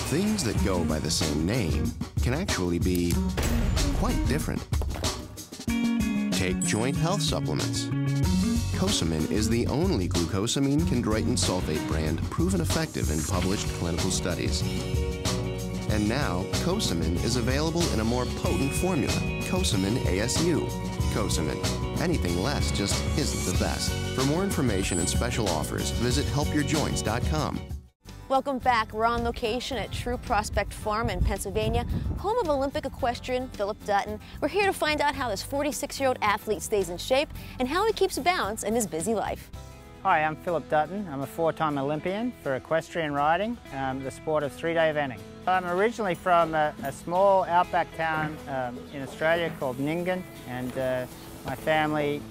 Things that go by the same name can actually be quite different. Take joint health supplements. Cosamin is the only glucosamine chondroitin sulfate brand proven effective in published clinical studies. And now, Cosamin is available in a more potent formula, Cosamin ASU. Cosamin. Anything less just isn't the best. For more information and special offers, visit helpyourjoints.com. Welcome back. We're on location at True Prospect Farm in Pennsylvania, home of Olympic equestrian Phillip Dutton. We're here to find out how this 46-year-old athlete stays in shape and how he keeps balance in his busy life. Hi, I'm Phillip Dutton. I'm a 4-time Olympian for equestrian riding, the sport of 3-day eventing. I'm originally from a small outback town in Australia called Nyngan, and my family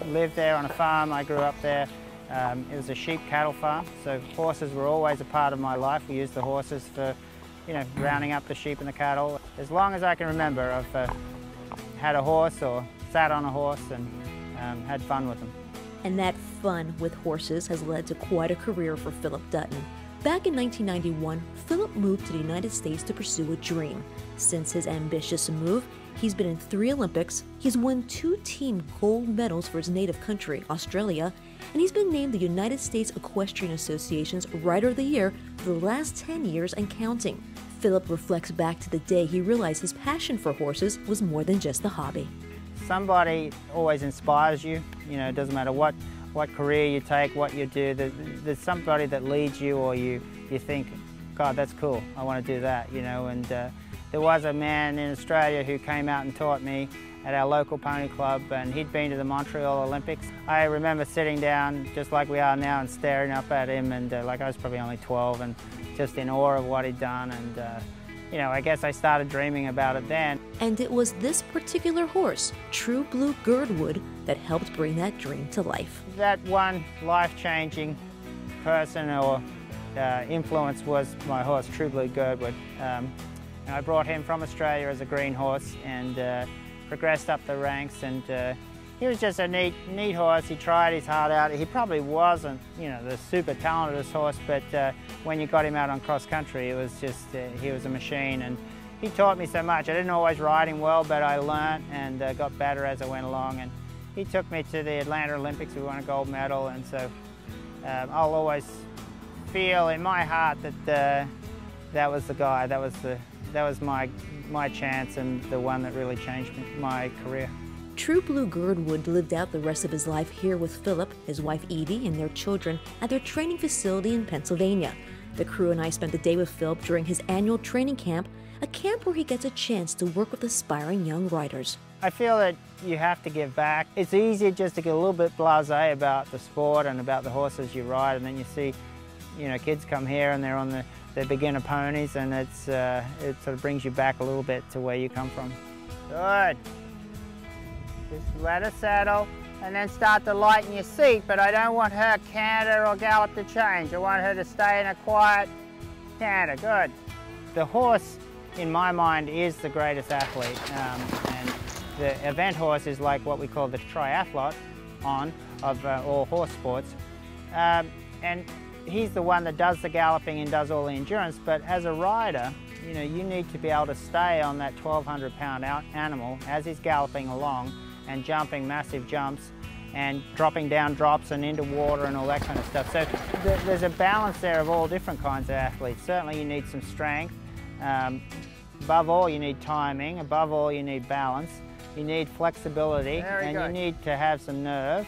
lived there on a farm. I grew up there. It was a sheep cattle farm, so horses were always a part of my life. We used the horses for, rounding up the sheep and the cattle. As long as I can remember, I've had a horse or sat on a horse and had fun with them. And that fun with horses has led to quite a career for Phillip Dutton. Back in 1991, Phillip moved to the United States to pursue a dream. Since his ambitious move, he's been in 3 Olympics, he's won 2 team gold medals for his native country, Australia, and he's been named the United States Equestrian Association's Rider of the Year for the last 10 years and counting. Phillip reflects back to the day he realized his passion for horses was more than just a hobby. Somebody always inspires you. It doesn't matter what career you take, what you do, there's somebody that leads you, or you think, God, that's cool, I want to do that, and there was a man in Australia who came out and taught me at our local pony club, and he'd been to the Montreal Olympics. I remember sitting down, just like we are now, and staring up at him, and like I was probably only 12, and just in awe of what he'd done, and I guess I started dreaming about it then. And it was this particular horse, True Blue Girdwood, that helped bring that dream to life. That one life-changing person or influence was my horse, True Blue Girdwood. I brought him from Australia as a green horse and progressed up the ranks, and he was just a neat horse. He tried his heart out. He probably wasn't, the super talented horse, but when you got him out on cross country, it was just, he was a machine, and he taught me so much. I didn't always ride him well, but I learned and got better as I went along, and he took me to the Atlanta Olympics. We won a gold medal, and so I'll always feel in my heart that that was the guy, that was my chance, and the one that really changed my career. True Blue Girdwood lived out the rest of his life here with Phillip, his wife Edie, and their children at their training facility in Pennsylvania. The crew and I spent the day with Phillip during his annual training camp, a camp where he gets a chance to work with aspiring young riders. I feel that you have to give back. It's easy just to get a little bit blasé about the sport and about the horses you ride, and then you see, kids come here and they're on the beginner ponies, and it sort of brings you back a little bit to where you come from. Good. Just let her settle and then start to lighten your seat, but I don't want her canter or gallop to change. I want her to stay in a quiet canter. Good. The horse, in my mind, is the greatest athlete, and the event horse is like what we call the triathlon of all horse sports, and he's the one that does the galloping and does all the endurance, but as a rider, you need to be able to stay on that 1,200-pound animal as he's galloping along and jumping massive jumps and dropping down drops and into water and all that kind of stuff. So there's a balance there of all different kinds of athletes. Certainly you need some strength. Above all, you need timing. Above all, you need balance. You need flexibility, and you need to have some nerve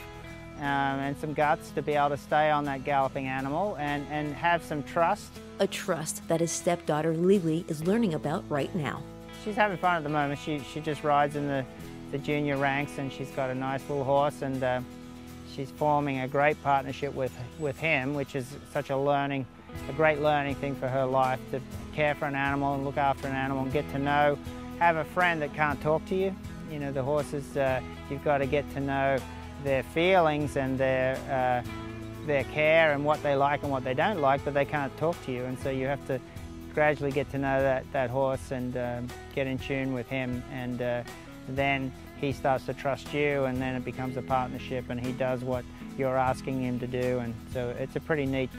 and some guts to be able to stay on that galloping animal and have some trust. A trust that his stepdaughter Lily is learning about right now. She's having fun at the moment. She just rides in the junior ranks, and she's got a nice little horse, and she's forming a great partnership with him, which is such a great learning thing for her life, to care for an animal and look after an animal and get to know, have a friend that can't talk to you. The horses, you've got to get to know their feelings and their care and what they like and what they don't like, but they can't talk to you, and so you have to gradually get to know that horse and get in tune with him, and then he starts to trust you, and then it becomes a partnership, and he does what you're asking him to do, and so it's a pretty neat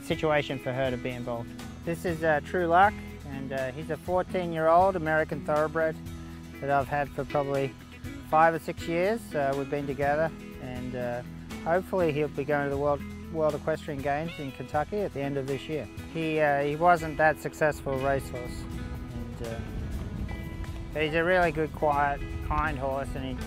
situation for her to be involved. This is True Luck, and he's a 14-year-old American thoroughbred that I've had for probably 5 or 6 years. We've been together, and hopefully he'll be going to the World Equestrian Games in Kentucky at the end of this year. He wasn't that successful racehorse, but he's a really good, quiet, kind horse, and he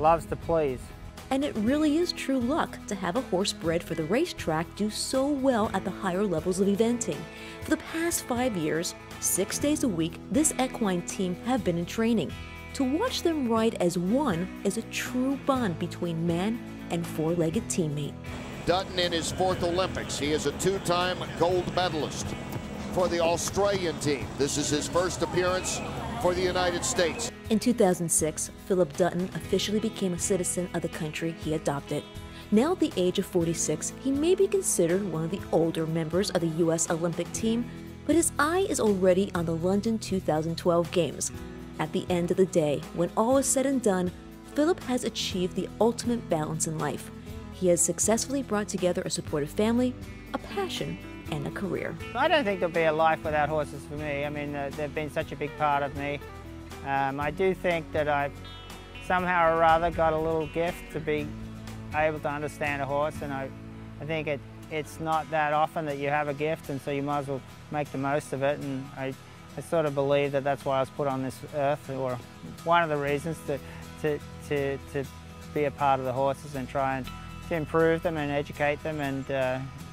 loves to please. And it really is true luck to have a horse bred for the racetrack do so well at the higher levels of eventing. For the past 5 years, 6 days a week, this equine team have been in training. To watch them ride as one is a true bond between man and four-legged teammate. Dutton in his 4th Olympics. He is a 2-time gold medalist for the Australian team. This is his first appearance for the United States. In 2006, Phillip Dutton officially became a citizen of the country he adopted. Now at the age of 46, he may be considered one of the older members of the U.S. Olympic team, but his eye is already on the London 2012 Games. At the end of the day, when all is said and done, Phillip has achieved the ultimate balance in life. He has successfully brought together a supportive family, a passion, and a career. I don't think there'll be a life without horses for me. I mean, they've been such a big part of me. I do think that I've somehow or other got a little gift to be able to understand a horse, and I think it's not that often that you have a gift, and so you might as well make the most of it. And I sort of believe that that's why I was put on this earth, or one of the reasons to be a part of the horses and try and to improve them and educate them and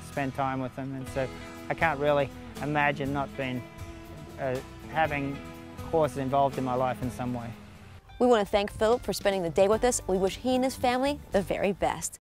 spend time with them. And so I can't really imagine not being having horses involved in my life in some way. We want to thank Phillip for spending the day with us. We wish he and his family the very best.